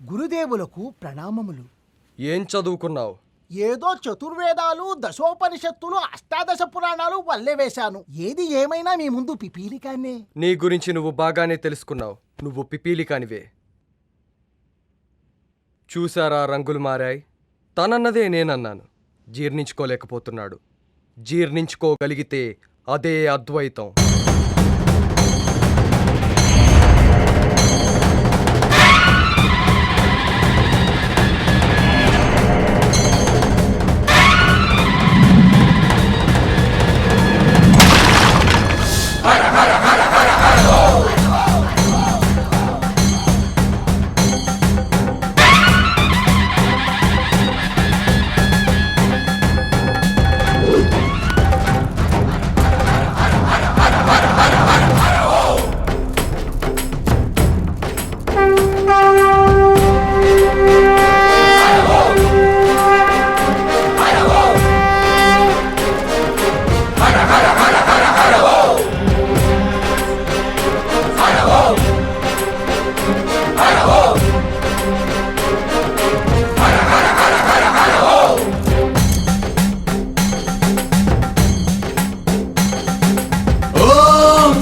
గురుదేవులకు ప్రణామములు. ఏం చదువుకున్నావు? ఏదో చతుర్వేదాలు, దశోపనిషత్తులు, అష్టాదశ పురాణాలు వల్లే వేశాను. ఏది ఏమైనా మీ ముందు పిపీలికాన్నే. నీ గురించి నువ్వు బాగానే తెలుసుకున్నావు. నువ్వు పిపీలికానివే. చూసారా, రంగులు మారాయి. తనన్నదే నేనన్నాను. జీర్ణించుకోలేకపోతున్నాడు. జీర్ణించుకోగలిగితే అదే అద్వైతం.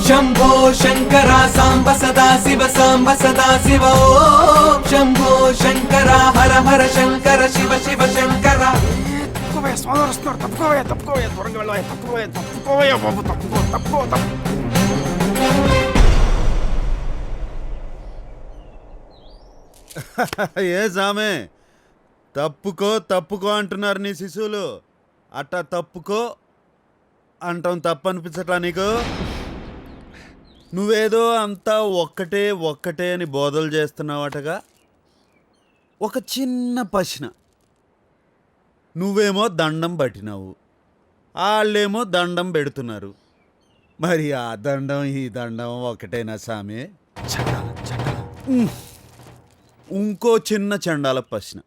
शंभो शंकरा सांब सदा शिव ओम शंभो शंकरा हर हर शंकर शिव शिव शंकरा. ఏ సామే తప్పుకో తప్పుకో అంటున్నారు నీ శిశువులు. అట్టా తప్పుకో అంటాం తప్పనిపించట్లా నీకు? నువ్వేదో అంతా ఒక్కటే ఒక్కటే అని బోధలు చేస్తున్నావటగా. ఒక చిన్న ప్రశ్న. నువ్వేమో దండం పట్టినావు, వాళ్ళేమో దండం పెడుతున్నారు. మరి ఆ దండం ఈ దండం ఒకటేనా సామే? ఇంకో చిన్న చండాల ప్రశ్న.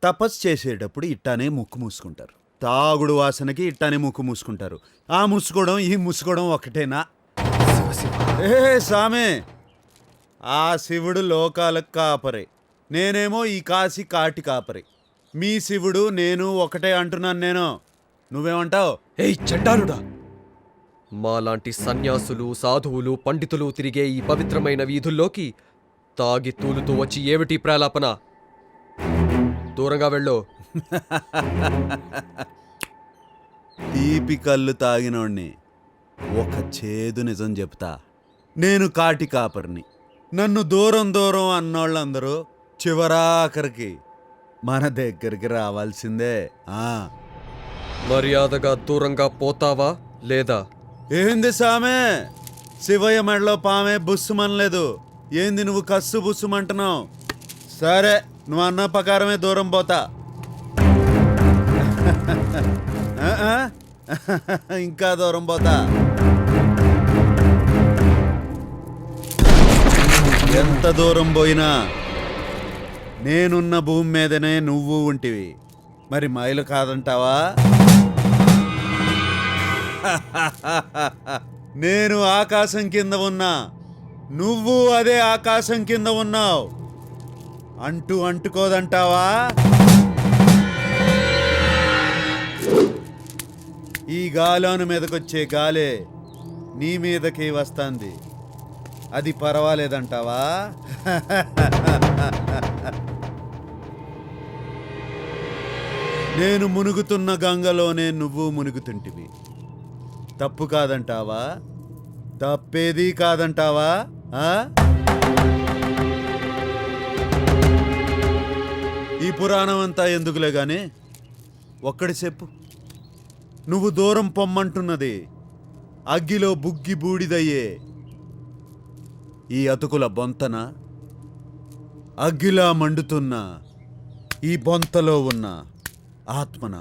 తపస్సు చేసేటప్పుడు ఇట్టానే ముక్కు మూసుకుంటారు, తాగుడు వాసనకి ఇట్టానే ముక్కు మూసుకుంటారు. ఆ ముసుకోవడం ఈ ముసుకోవడం ఒకటేనా? ఏ సామే, ఆ శివుడు లోకాలకు కాపరే, నేనేమో ఈ కాశీ కాటి కాపరే. మీ శివుడు నేను ఒకటే అంటున్నాను నేను. నువ్వేమంటావు? ఏయ్ చండాలుడా! మాలాంటి సన్యాసులు, సాధువులు, పండితులు తిరిగే ఈ పవిత్రమైన వీధుల్లోకి తాగి తూలుతూ వచ్చి ఏమిటి ప్రాలాపన? దూరంగా వెళ్ళు. తీపి కళ్ళు తాగినోడ్ని ఒక చేదు నిజం చెప్తా. నేను కాటి కాపర్ని. నన్ను దూరం దూరం అన్నోళ్ళందరూ చివరాఖరికి మన దగ్గరికి రావాల్సిందే. మర్యాదగా దూరంగా పోతావా లేదా? ఏంది సామే, శివయ్య మెడలో పామే బుస్సుమనలేదు. ఏంది నువ్వు కస్సు బుస్సుమంటున్నావు? సరే, నువ్వు అన్న ప్రకారమే దూరం పోతా. ఇంకా దూరం పోతా. ఎంత దూరం పోయినా నేనున్న భూమి మీదనే నువ్వు ఉంటివి. మరి మైలు కాదంటావా? నేను ఆకాశం కింద ఉన్నా, నువ్వు అదే ఆకాశం కింద ఉన్నావు. అంటుకోదంటావా? ఈ గాలోను మీదకొచ్చే గాలే నీ మీదకి వస్తుంది. అది పర్వాలేదంటావా? నేను మునుగుతున్న గంగలోనే నువ్వు మునుగుతుంటివి. తప్పు కాదంటావా? తప్పేది కాదంటావా? ఈ పురాణం అంతా ఎందుకులే గాని ఒక్కడి చెప్పు. నువ్వు దూరం పొమ్మంటున్నది అగ్గిలో బుగ్గి బూడిదయ్యే ఈ అతుకుల బొంతన, అగ్గిలా మండుతున్న ఈ బొంతలో ఉన్న ఆత్మన?